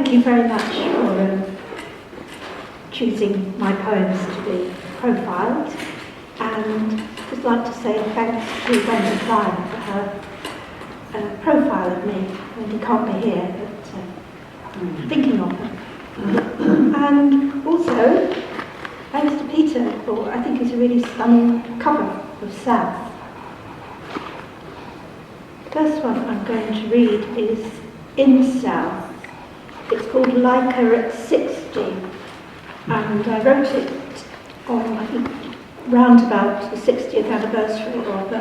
thank you very much for choosing my poems to be profiled, and just like to say thanks to Wendy Klein for her profile of me. Wendy can't be here, but thinking of her. And also thanks to Peter for, I think it's a really stunning cover of South. The first one I'm going to read is In South. It's called Leica at 60, and I wrote it on, I think, round about the 60th anniversary of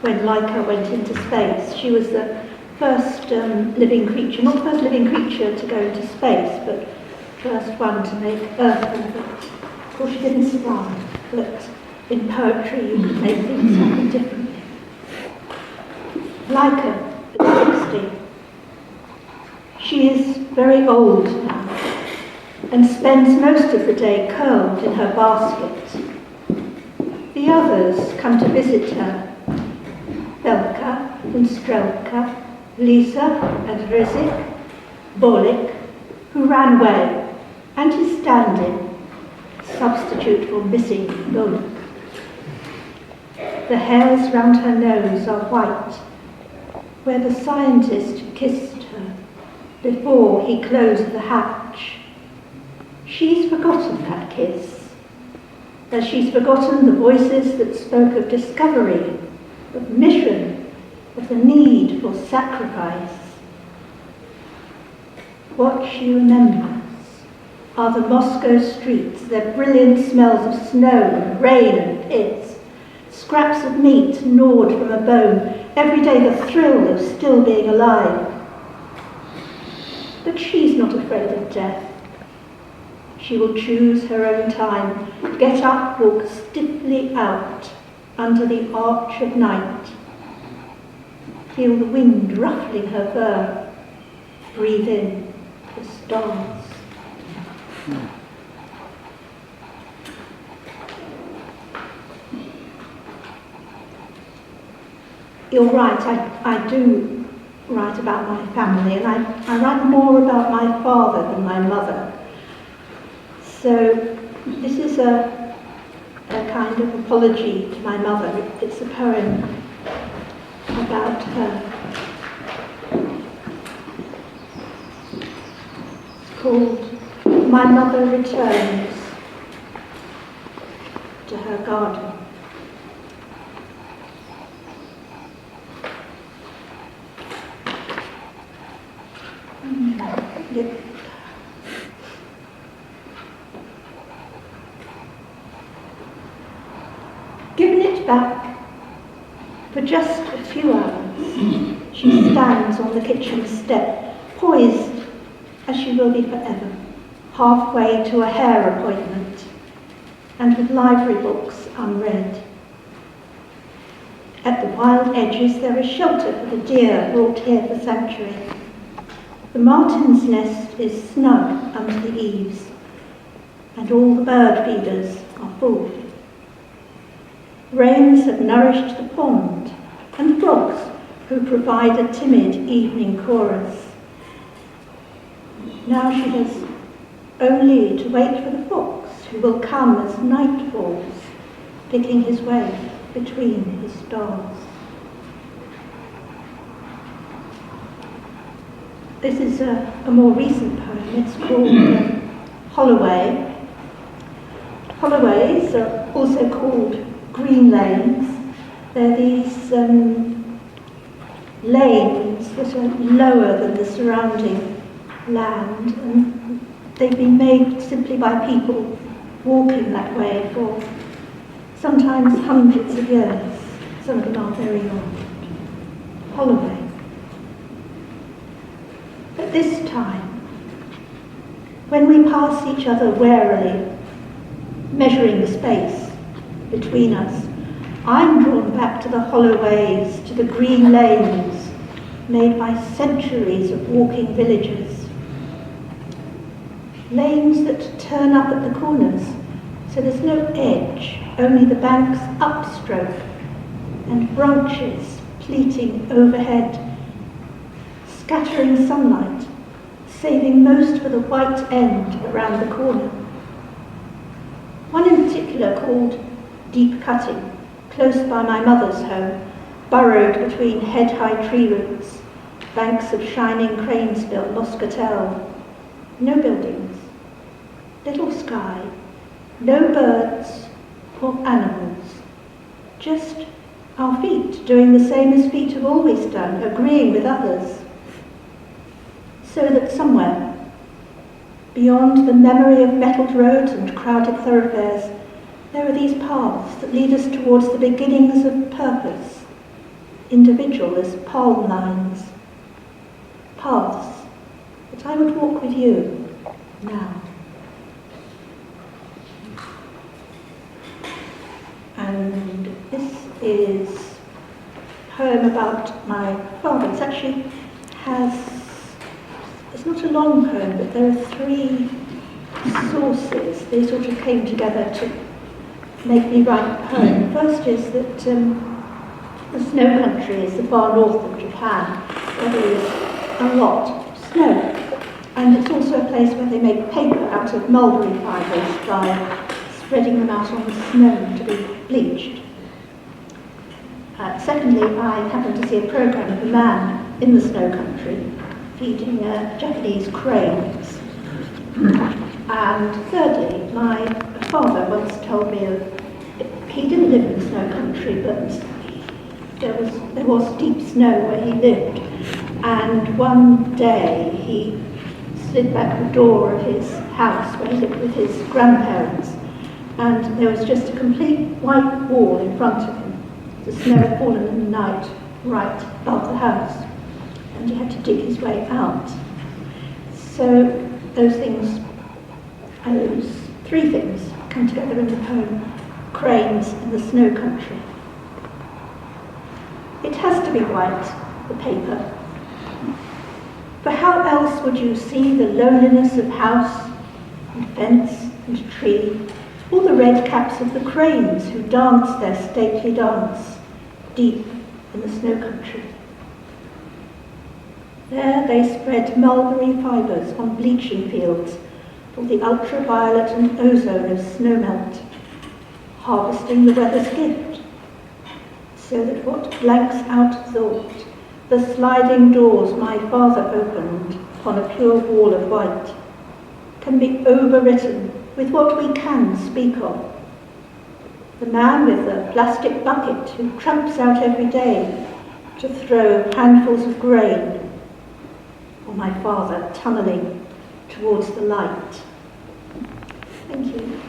when Leica went into space. She was the first living creature, not the first living creature to go into space, but first one to make Earth orbit. Of course, she didn't survive, but in poetry you could make things happen differently. Leica at 60. She is very old now and spends most of the day curled in her basket. The others come to visit her: Belka and Strelka, Lisa and Rizik, Bolik, who ran away and is standing, substitute for missing Bolik. The hairs round her nose are white, where the scientist kissed her before he closed the hatch. She's forgotten that kiss, as she's forgotten the voices that spoke of discovery, of mission, of the need for sacrifice. What she remembers are the Moscow streets, their brilliant smells of snow and rain and pits, scraps of meat gnawed from a bone, every day the thrill of still being alive. But she's not afraid of death. She will choose her own time, get up, walk stiffly out under the arch of night, feel the wind ruffling her fur, breathe in the stars. You're right, I do write about my family, and I write more about my father than my mother. So this is a kind of apology to my mother. It's a poem about her. It's called My Mother Returns to Her Garden. Yep. Given it back for just a few hours, she stands on the kitchen step, poised as she will be forever, halfway to a hair appointment, and with library books unread. At the wild edges there is shelter for the deer brought here for sanctuary. The martin's nest is snug under the eaves, and all the bird feeders are full. Rains have nourished the pond, and frogs who provide a timid evening chorus. Now she has only to wait for the fox, who will come as night falls, picking his way between his stars. This is a more recent poem. It's called Holloway. Holloways are also called green lanes. They're these lanes that are lower than the surrounding land, and they've been made simply by people walking that way for sometimes hundreds of years. Some of them are very old. Holloway. At this time, when we pass each other warily, measuring the space between us, I'm drawn back to the hollow ways, to the green lanes made by centuries of walking villagers. Lanes that turn up at the corners, so there's no edge, only the bank's upstroke and branches pleating overhead, scattering sunlight, saving most for the white end around the corner. One in particular, called Deep Cutting, close by my mother's home, burrowed between head-high tree roots, banks of shining cranesbill moscatel. No buildings, little sky, no birds or animals, just our feet doing the same as feet have always done, agreeing with others. So that somewhere, beyond the memory of metalled roads and crowded thoroughfares, there are these paths that lead us towards the beginnings of purpose, individual as palm lines. Paths that I would walk with you now. And this is a poem about my father. It's actually it's not a long poem, but there are three sources. They sort of came together to make me write the poem. The first is that the snow country is the far north of Japan, where there is a lot of snow. And it's also a place where they make paper out of mulberry fibres by spreading them out on the snow to be bleached. Secondly, I happened to see a programme of a man in the snow country feeding Japanese cranes. And thirdly, my father once told me he didn't live in the snow country, but there was deep snow where he lived. And one day he slid back the door of his house where he lived with his grandparents, and there was just a complete white wall in front of him. The snow had fallen in the night right above the house, and he had to dig his way out. So those three things come together in the poem, Cranes in the Snow Country. It has to be white, the paper. For how else would you see the loneliness of house and fence and tree, or the red caps of the cranes who dance their stately dance deep in the snow country? There they spread mulberry fibres on bleaching fields for the ultraviolet and ozone of snowmelt, harvesting the weather's gift, so that what blanks out thought, the sliding doors my father opened on a pure wall of white, can be overwritten with what we can speak of. The man with the plastic bucket who tramps out every day to throw handfuls of grain, or my father tunnelling towards the light. Thank you.